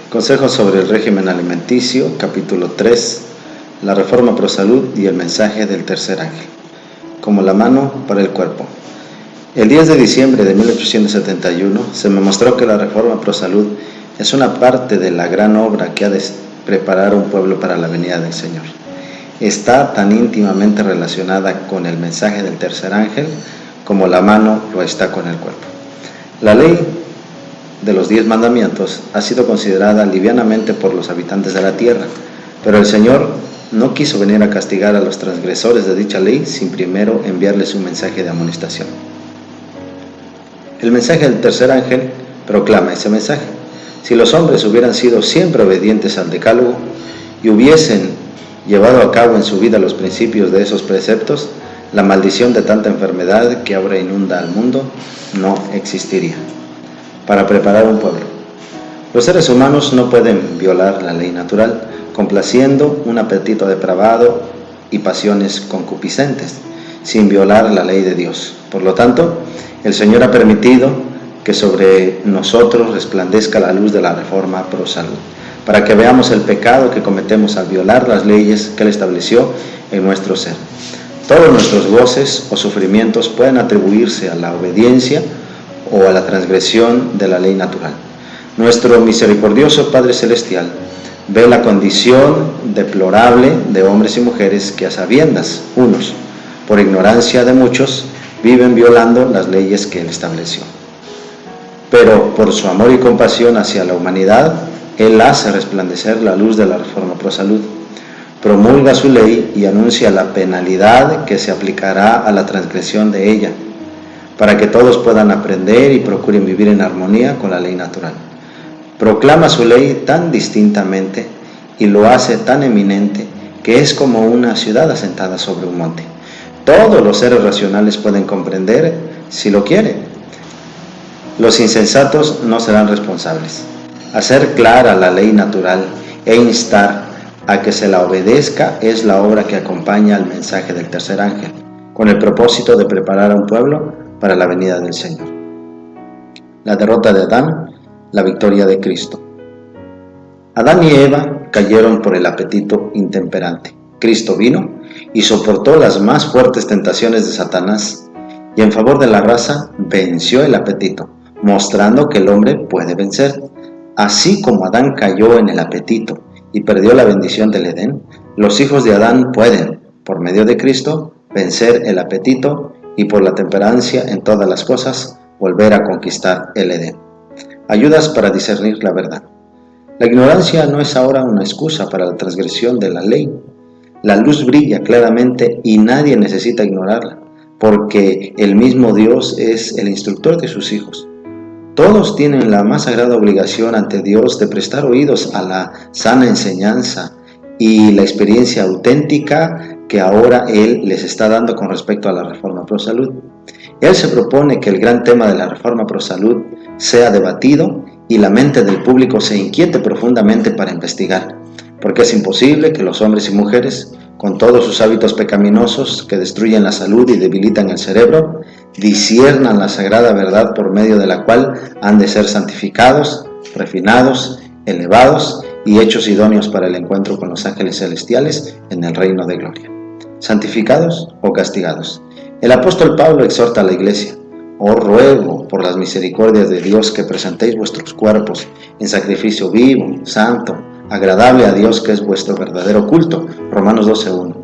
Consejos sobre el régimen alimenticio, capítulo 3, la reforma pro salud y el mensaje del tercer ángel, como la mano para el cuerpo. El 10 de diciembre de 1871 se me mostró que la reforma pro salud es una parte de la gran obra que ha de preparar un pueblo para la venida del Señor. Está tan íntimamente relacionada con el mensaje del tercer ángel como la mano lo está con el cuerpo. La ley de los 10 mandamientos ha sido considerada livianamente por los habitantes de la tierra, pero el Señor no quiso venir a castigar a los transgresores de dicha ley sin primero enviarles un mensaje de amonestación. El mensaje del tercer ángel proclama ese mensaje. Si los hombres hubieran sido siempre obedientes al decálogo y hubiesen llevado a cabo en su vida los principios de esos preceptos, la maldición de tanta enfermedad que ahora inunda al mundo no existiría. Para preparar un pueblo. Los seres humanos no pueden violar la ley natural, complaciendo un apetito depravado y pasiones concupiscentes, sin violar la ley de Dios. Por lo tanto, el Señor ha permitido que sobre nosotros resplandezca la luz de la reforma pro salud, para que veamos el pecado que cometemos al violar las leyes que Él estableció en nuestro ser. Todos nuestros goces o sufrimientos pueden atribuirse a la obediencia o a la transgresión de la ley natural. Nuestro misericordioso Padre Celestial ve la condición deplorable de hombres y mujeres que a sabiendas, unos, por ignorancia de muchos, viven violando las leyes que Él estableció. Pero por su amor y compasión hacia la humanidad, Él hace resplandecer la luz de la reforma pro salud, promulga su ley y anuncia la penalidad que se aplicará a la transgresión de ella, para que todos puedan aprender y procuren vivir en armonía con la ley natural. Proclama su ley tan distintamente y lo hace tan eminente que es como una ciudad asentada sobre un monte. Todos los seres racionales pueden comprender si lo quieren. Los insensatos no serán responsables. Hacer clara la ley natural e instar a que se la obedezca es la obra que acompaña al mensaje del tercer ángel, con el propósito de preparar a un pueblo para la venida del Señor. La derrota de Adán, la victoria de Cristo. Adán y Eva cayeron por el apetito intemperante. Cristo vino y soportó las más fuertes tentaciones de Satanás y en favor de la raza venció el apetito, mostrando que el hombre puede vencer. Así como Adán cayó en el apetito y perdió la bendición del Edén, los hijos de Adán pueden, por medio de Cristo, vencer el apetito y por la temperancia en todas las cosas, volver a conquistar el Edén. Ayudas para discernir la verdad. La ignorancia no es ahora una excusa para la transgresión de la ley. La luz brilla claramente y nadie necesita ignorarla, porque el mismo Dios es el instructor de sus hijos. Todos tienen la más sagrada obligación ante Dios de prestar oídos a la sana enseñanza y la experiencia auténtica que ahora Él les está dando con respecto a la reforma pro salud. Él se propone que el gran tema de la reforma pro salud sea debatido y la mente del público se inquiete profundamente para investigar, porque es imposible que los hombres y mujeres, con todos sus hábitos pecaminosos que destruyen la salud y debilitan el cerebro, disciernan la sagrada verdad por medio de la cual han de ser santificados, refinados, elevados y hechos idóneos para el encuentro con los ángeles celestiales en el reino de gloria. ¿Santificados o castigados? El apóstol Pablo exhorta a la iglesia: os ruego por las misericordias de Dios que presentéis vuestros cuerpos en sacrificio vivo, santo, agradable a Dios, que es vuestro verdadero culto. Romanos 12:1.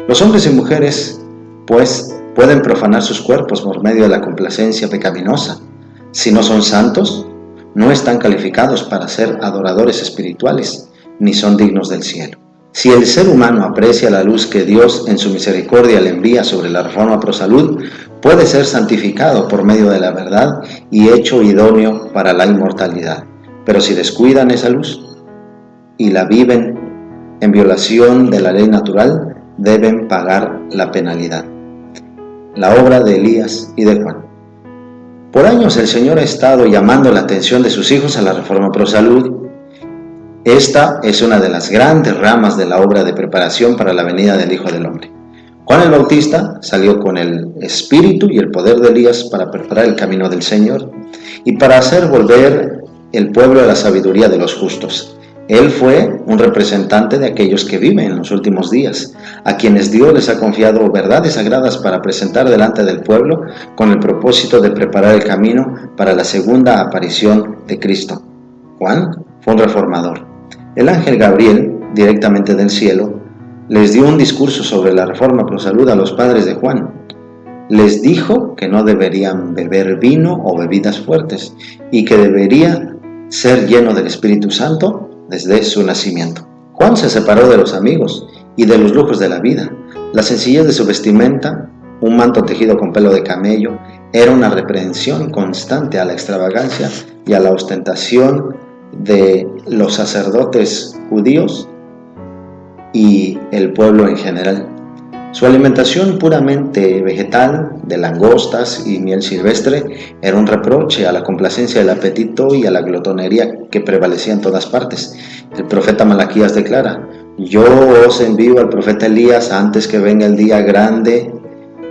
Los hombres y mujeres, pues, pueden profanar sus cuerpos por medio de la complacencia pecaminosa. Si no son santos, no están calificados para ser adoradores espirituales, ni son dignos del cielo. Si el ser humano aprecia la luz que Dios en su misericordia le envía sobre la reforma pro salud, puede ser santificado por medio de la verdad y hecho idóneo para la inmortalidad. Pero si descuidan esa luz y la viven en violación de la ley natural, deben pagar la penalidad. La obra de Elías y de Juan. Por años el Señor ha estado llamando la atención de sus hijos a la reforma pro salud. Esta es una de las grandes ramas de la obra de preparación para la venida del Hijo del Hombre. Juan el Bautista salió con el espíritu y el poder de Elías para preparar el camino del Señor y para hacer volver el pueblo a la sabiduría de los justos. Él fue un representante de aquellos que viven en los últimos días, a quienes Dios les ha confiado verdades sagradas para presentar delante del pueblo con el propósito de preparar el camino para la segunda aparición de Cristo. Juan fue un reformador. El ángel Gabriel, directamente del cielo, les dio un discurso sobre la reforma pro salud a los padres de Juan. Les dijo que no deberían beber vino o bebidas fuertes y que debería ser lleno del Espíritu Santo desde su nacimiento. Juan se separó de los amigos y de los lujos de la vida. La sencillez de su vestimenta, un manto tejido con pelo de camello, era una reprensión constante a la extravagancia y a la ostentación de los sacerdotes judíos y el pueblo en general. Su alimentación puramente vegetal, de langostas y miel silvestre, era un reproche a la complacencia del apetito y a la glotonería que prevalecía en todas partes. El profeta Malaquías declara: yo os envío al profeta Elías antes que venga el día grande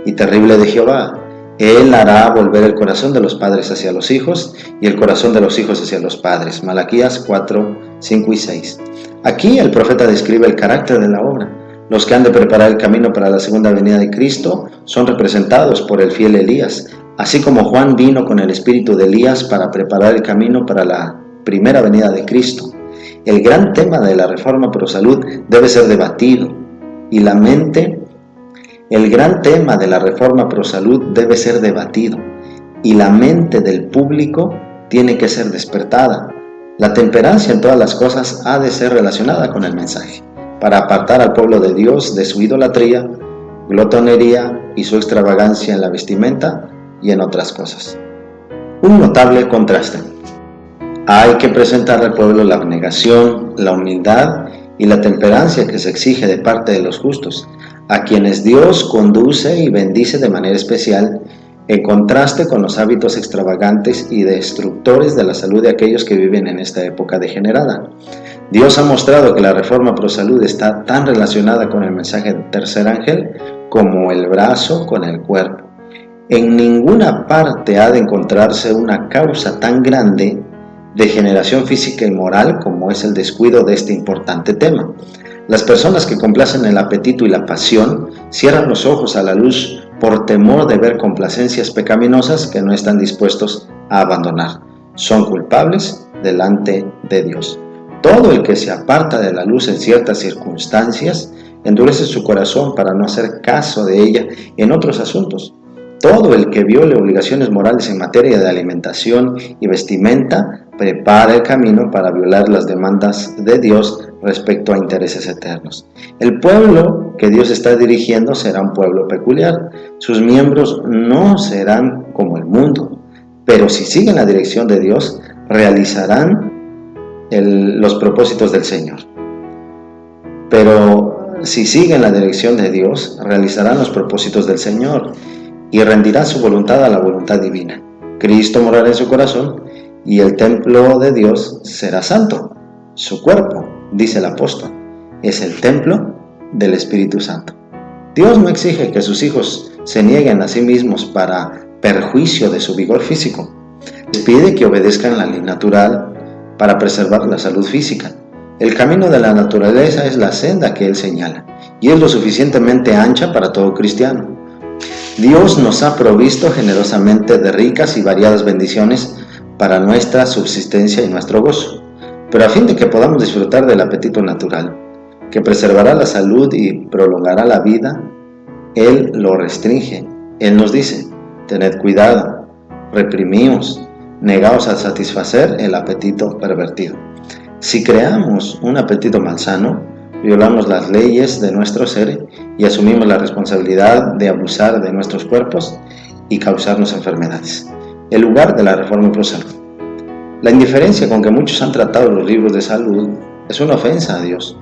y terrible de Jehová. Él hará volver el corazón de los padres hacia los hijos y el corazón de los hijos hacia los padres. Malaquías 4, 5 y 6. Aquí el profeta describe el carácter de la obra. Los que han de preparar el camino para la segunda venida de Cristo son representados por el fiel Elías, así como Juan vino con el espíritu de Elías para preparar el camino para la primera venida de Cristo. El gran tema de la reforma pro salud debe ser debatido y la mente del público tiene que ser despertada. La temperancia en todas las cosas ha de ser relacionada con el mensaje, para apartar al pueblo de Dios de su idolatría, glotonería y su extravagancia en la vestimenta y en otras cosas. Un notable contraste. Hay que presentar al pueblo la abnegación, la humildad y la temperancia que se exige de parte de los justos, a quienes Dios conduce y bendice de manera especial, en contraste con los hábitos extravagantes y destructores de la salud de aquellos que viven en esta época degenerada. Dios ha mostrado que la reforma pro salud está tan relacionada con el mensaje del tercer ángel como el brazo con el cuerpo. En ninguna parte ha de encontrarse una causa tan grande de degeneración física y moral como es el descuido de este importante tema. Las personas que complacen el apetito y la pasión cierran los ojos a la luz por temor de ver complacencias pecaminosas que no están dispuestos a abandonar. Son culpables delante de Dios. Todo el que se aparta de la luz en ciertas circunstancias endurece su corazón para no hacer caso de ella en otros asuntos. Todo el que viole obligaciones morales en materia de alimentación y vestimenta prepara el camino para violar las demandas de Dios respecto a intereses eternos. El pueblo que Dios está dirigiendo será un pueblo peculiar. Sus miembros no serán como el mundo, pero si siguen la dirección de Dios, realizarán los propósitos del Señor. Pero si siguen la dirección de Dios, realizarán los propósitos del Señor y rendirán su voluntad a la voluntad divina. Cristo morará en su corazón y el templo de Dios será santo. Su cuerpo, dice el apóstol, es el templo del Espíritu Santo. Dios no exige que sus hijos se nieguen a sí mismos para perjuicio de su vigor físico. Les pide que obedezcan la ley natural para preservar la salud física. El camino de la naturaleza es la senda que Él señala y es lo suficientemente ancha para todo cristiano. Dios nos ha provisto generosamente de ricas y variadas bendiciones para nuestra subsistencia y nuestro gozo, pero a fin de que podamos disfrutar del apetito natural, que preservará la salud y prolongará la vida, Él lo restringe. Él nos dice: tened cuidado, reprimíos, negaos a satisfacer el apetito pervertido. Si creamos un apetito malsano, violamos las leyes de nuestro ser y asumimos la responsabilidad de abusar de nuestros cuerpos y causarnos enfermedades. El lugar de la reforma pro salud. La indiferencia con que muchos han tratado los libros de salud es una ofensa a Dios.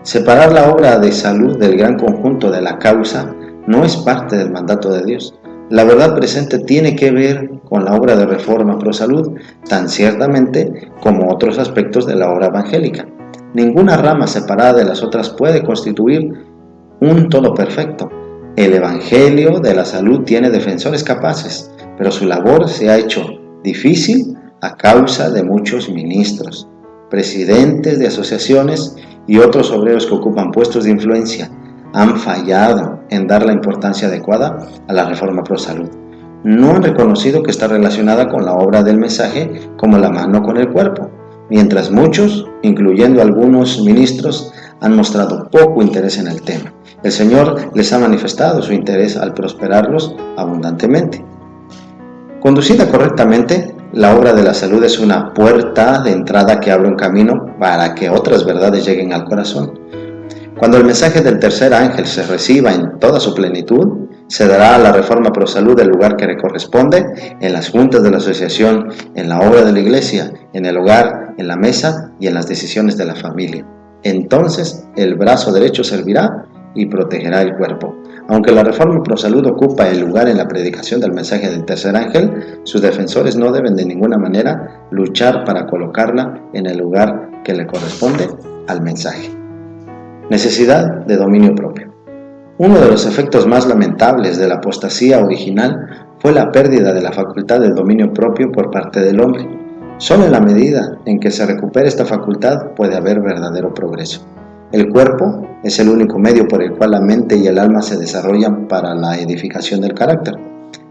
Separar la obra de salud del gran conjunto de la causa no es parte del mandato de Dios. La verdad presente tiene que ver con la obra de reforma pro salud, tan ciertamente como otros aspectos de la obra evangélica. Ninguna rama separada de las otras puede constituir un todo perfecto. El Evangelio de la salud tiene defensores capaces, pero su labor se ha hecho difícil a causa de muchos ministros. presidentes de asociaciones y otros obreros que ocupan puestos de influencia han fallado en dar la importancia adecuada a la reforma pro salud. No han reconocido que está relacionada con la obra del mensaje como la mano con el cuerpo, mientras muchos, incluyendo algunos ministros, han mostrado poco interés en el tema. El Señor les ha manifestado su interés al prosperarlos abundantemente. Conducida correctamente, la obra de la salud es una puerta de entrada que abre un camino para que otras verdades lleguen al corazón. Cuando el mensaje del tercer ángel se reciba en toda su plenitud, se dará a la reforma pro salud el lugar que le corresponde en las juntas de la asociación, en la obra de la iglesia, en el hogar, en la mesa y en las decisiones de la familia. Entonces el brazo derecho servirá y protegerá el cuerpo. Aunque la reforma pro salud ocupa el lugar en la predicación del mensaje del tercer ángel, sus defensores no deben de ninguna manera luchar para colocarla en el lugar que le corresponde al mensaje. Necesidad de dominio propio. Uno de los efectos más lamentables de la apostasía original fue la pérdida de la facultad del dominio propio por parte del hombre. Solo en la medida en que se recupere esta facultad puede haber verdadero progreso. El cuerpo es el único medio por el cual la mente y el alma se desarrollan para la edificación del carácter.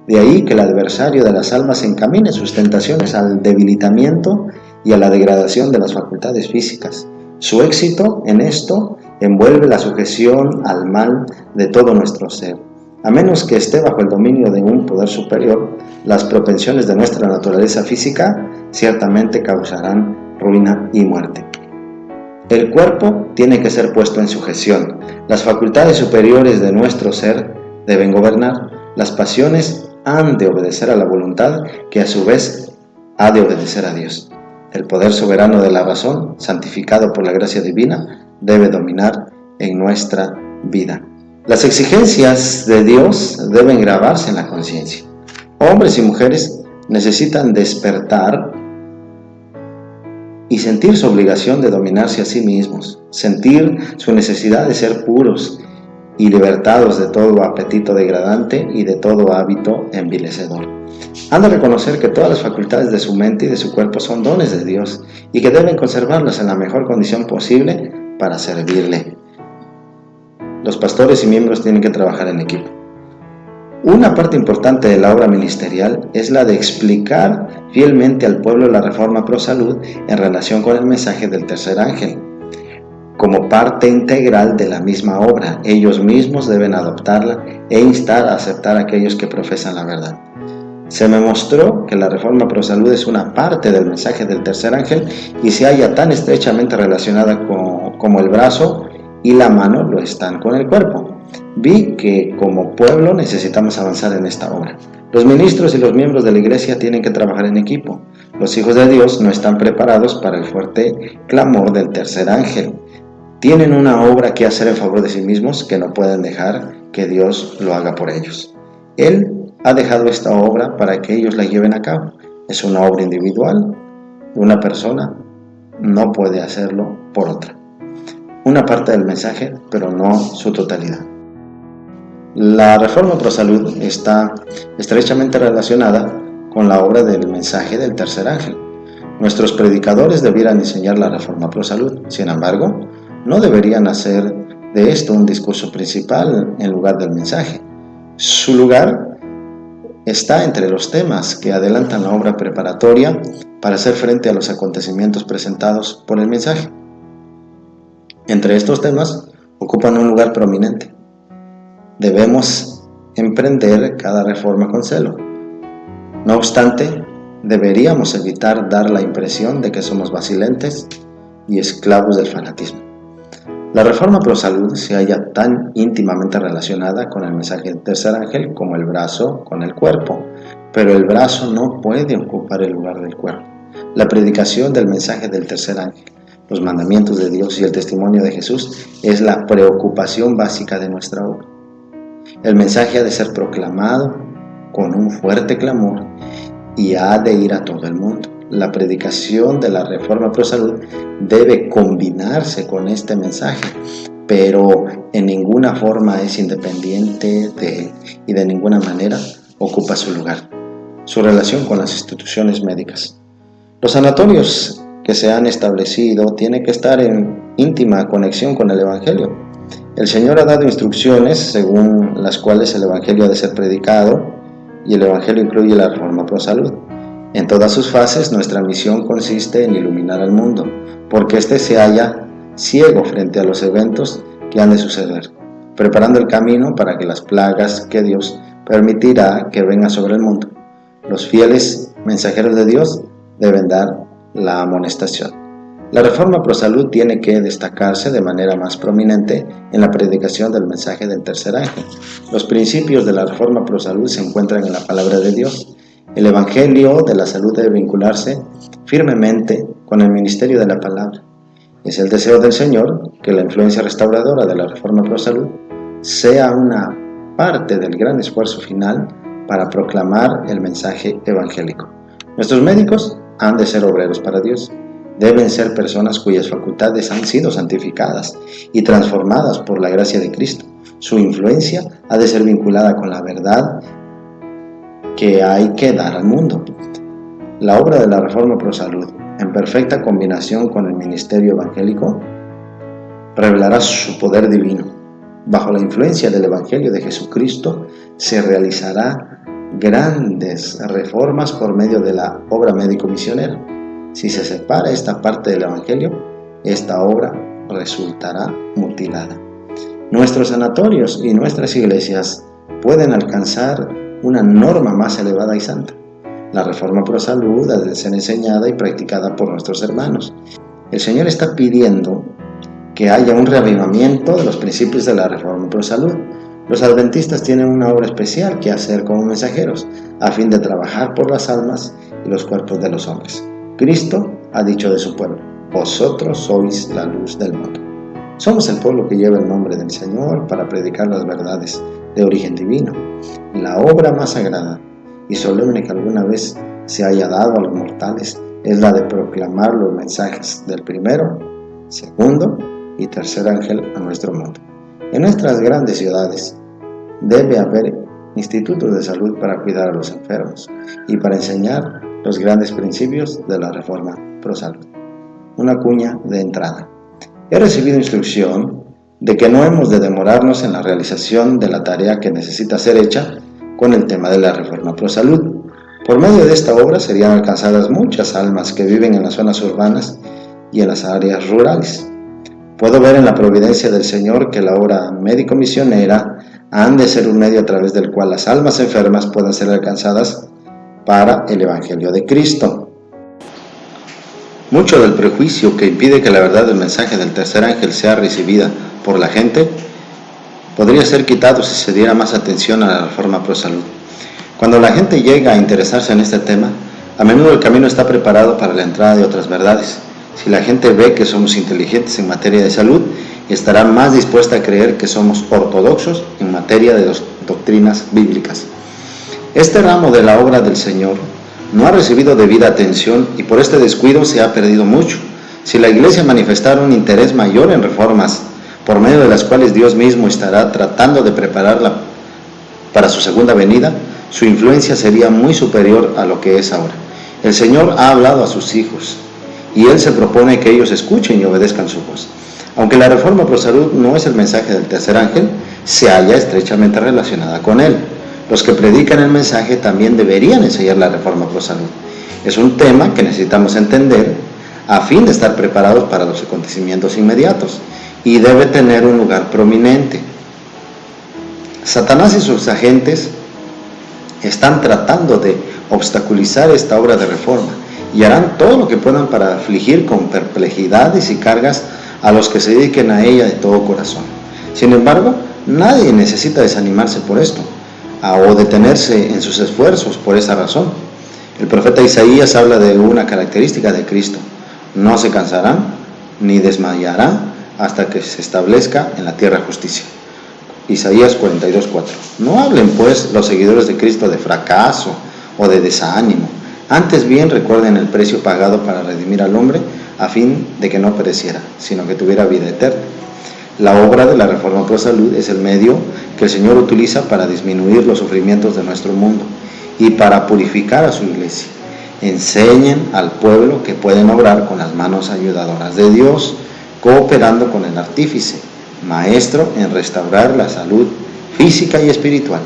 De ahí que el adversario de las almas encamine sus tentaciones al debilitamiento y a la degradación de las facultades físicas. Su éxito en esto envuelve la sujeción al mal de todo nuestro ser. A menos que esté bajo el dominio de un poder superior, las propensiones de nuestra naturaleza física ciertamente causarán ruina y muerte. El cuerpo tiene que ser puesto en sujeción. Las facultades superiores de nuestro ser deben gobernar. Las pasiones han de obedecer a la voluntad, que a su vez ha de obedecer a Dios. El poder soberano de la razón, santificado por la gracia divina, debe dominar en nuestra vida. Las exigencias de Dios deben grabarse en la conciencia. Hombres y mujeres necesitan despertar y sentir su obligación de dominarse a sí mismos, sentir su necesidad de ser puros y libertados de todo apetito degradante y de todo hábito envilecedor. Han de reconocer que todas las facultades de su mente y de su cuerpo son dones de Dios y que deben conservarlas en la mejor condición posible para servirle. Los pastores y miembros tienen que trabajar en equipo. Una parte importante de la obra ministerial es la de explicar fielmente al pueblo la reforma pro salud en relación con el mensaje del tercer ángel. Como parte integral de la misma obra, ellos mismos deben adoptarla e instar a aceptar a aquellos que profesan la verdad. Se me mostró que la reforma pro salud es una parte del mensaje del tercer ángel y se halla tan estrechamente relacionada como el brazo y la mano lo están con el cuerpo. Vi que como pueblo necesitamos avanzar en esta obra. Los ministros y los miembros de la iglesia tienen que trabajar en equipo. Los hijos de Dios no están preparados para el fuerte clamor del tercer ángel. Tienen una obra que hacer en favor de sí mismos que no pueden dejar que Dios lo haga por ellos. Él ha dejado esta obra para que ellos la lleven a cabo. Es una obra individual. Una persona no puede hacerlo por otra. Una parte del mensaje, pero no su totalidad. La reforma pro salud está estrechamente relacionada con la obra del mensaje del tercer ángel. Nuestros predicadores debieran enseñar la reforma pro salud. Sin embargo, no deberían hacer de esto un discurso principal en lugar del mensaje. Su lugar está entre los temas que adelantan la obra preparatoria para hacer frente a los acontecimientos presentados por el mensaje. Entre estos temas ocupan un lugar prominente. Debemos emprender cada reforma con celo. No obstante, deberíamos evitar dar la impresión de que somos vacilentes y esclavos del fanatismo. La reforma pro salud se halla tan íntimamente relacionada con el mensaje del tercer ángel como el brazo con el cuerpo, pero el brazo no puede ocupar el lugar del cuerpo. La predicación del mensaje del tercer ángel, los mandamientos de Dios y el testimonio de Jesús es la preocupación básica de nuestra obra. El mensaje ha de ser proclamado con un fuerte clamor y ha de ir a todo el mundo. La predicación de la reforma pro salud debe combinarse con este mensaje, pero en ninguna forma es independiente de él y de ninguna manera ocupa su lugar. Su relación con las instituciones médicas. Los sanatorios que se han establecido tiene que estar en íntima conexión con el Evangelio. El Señor ha dado instrucciones según las cuales el Evangelio ha de ser predicado, y el Evangelio incluye la Reforma Pro Salud. En todas sus fases, nuestra misión consiste en iluminar al mundo, porque éste se halla ciego frente a los eventos que han de suceder, preparando el camino para que las plagas que Dios permitirá que vengan sobre el mundo. Los fieles mensajeros de Dios deben dar la amonestación. La Reforma Pro Salud tiene que destacarse de manera más prominente en la predicación del mensaje del tercer ángel. Los principios de la Reforma Pro Salud se encuentran en la palabra de Dios. El Evangelio de la Salud debe vincularse firmemente con el ministerio de la palabra. Es el deseo del Señor que la influencia restauradora de la Reforma Pro Salud sea una parte del gran esfuerzo final para proclamar el mensaje evangélico. Nuestros médicos han de ser obreros para Dios. Deben ser personas cuyas facultades han sido santificadas y transformadas por la gracia de Cristo. Su influencia ha de ser vinculada con la verdad que hay que dar al mundo. La obra de la Reforma Pro Salud, en perfecta combinación con el ministerio evangélico, revelará su poder divino. Bajo la influencia del Evangelio de Jesucristo se realizará grandes reformas por medio de la obra médico-misionera. Si se separa esta parte del Evangelio, esta obra resultará mutilada. Nuestros sanatorios y nuestras iglesias pueden alcanzar una norma más elevada y santa. La Reforma Pro Salud ha de ser enseñada y practicada por nuestros hermanos. El Señor está pidiendo que haya un reavivamiento de los principios de la Reforma Pro Salud. Los adventistas tienen una obra especial que hacer como mensajeros, a fin de trabajar por las almas y los cuerpos de los hombres. Cristo ha dicho de su pueblo: vosotros sois la luz del mundo. Somos el pueblo que lleva el nombre del Señor para predicar las verdades de origen divino. La obra más sagrada y solemne que alguna vez se haya dado a los mortales es la de proclamar los mensajes del primero, segundo y tercer ángel a nuestro mundo. En nuestras grandes ciudades debe haber institutos de salud para cuidar a los enfermos y para enseñar los grandes principios de la Reforma Pro Salud. Una cuña de entrada. He recibido instrucción de que no hemos de demorarnos en la realización de la tarea que necesita ser hecha con el tema de la Reforma Pro Salud. Por medio de esta obra serían alcanzadas muchas almas que viven en las zonas urbanas y en las áreas rurales. Puedo ver en la providencia del Señor que la obra médico-misionera han de ser un medio a través del cual las almas enfermas puedan ser alcanzadas para el Evangelio de Cristo. Mucho del prejuicio que impide que la verdad del mensaje del tercer ángel sea recibida por la gente podría ser quitado si se diera más atención a la Reforma Pro Salud. Cuando la gente llega a interesarse en este tema, a menudo el camino está preparado para la entrada de otras verdades. Si la gente ve que somos inteligentes en materia de salud, estará más dispuesta a creer que somos ortodoxos en materia de doctrinas bíblicas. Este ramo de la obra del Señor no ha recibido debida atención y por este descuido se ha perdido mucho. Si la Iglesia manifestara un interés mayor en reformas, por medio de las cuales Dios mismo estará tratando de prepararla para su segunda venida, su influencia sería muy superior a lo que es ahora. El Señor ha hablado a sus hijos y Él se propone que ellos escuchen y obedezcan su voz. Aunque la Reforma Pro Salud no es el mensaje del tercer ángel, se halla estrechamente relacionada con él. Los que predican el mensaje también deberían enseñar la Reforma Pro Salud. Es un tema que necesitamos entender a fin de estar preparados para los acontecimientos inmediatos y debe tener un lugar prominente. Satanás y sus agentes están tratando de obstaculizar esta obra de reforma y harán todo lo que puedan para afligir con perplejidades y cargas a los que se dediquen a ella de todo corazón. Sin embargo, nadie necesita desanimarse por esto o detenerse en sus esfuerzos por esa razón. El profeta Isaías habla de una característica de Cristo: no se cansará ni desmayará hasta que se establezca en la tierra justicia. Isaías 42:4. No hablen pues los seguidores de Cristo de fracaso o de desánimo. Antes bien recuerden el precio pagado para redimir al hombre a fin de que no pereciera, sino que tuviera vida eterna. La obra de la Reforma Pro Salud es el medio que el Señor utiliza para disminuir los sufrimientos de nuestro mundo y para purificar a su iglesia. Enseñen al pueblo que pueden obrar con las manos ayudadoras de Dios, cooperando con el artífice, maestro en restaurar la salud física y espiritual.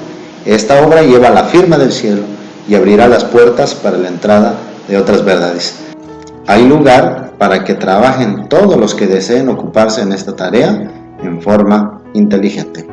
Esta obra lleva la firma del cielo y abrirá las puertas para la entrada de otras verdades. Hay lugar para que trabajen todos los que deseen ocuparse en esta tarea en forma inteligente.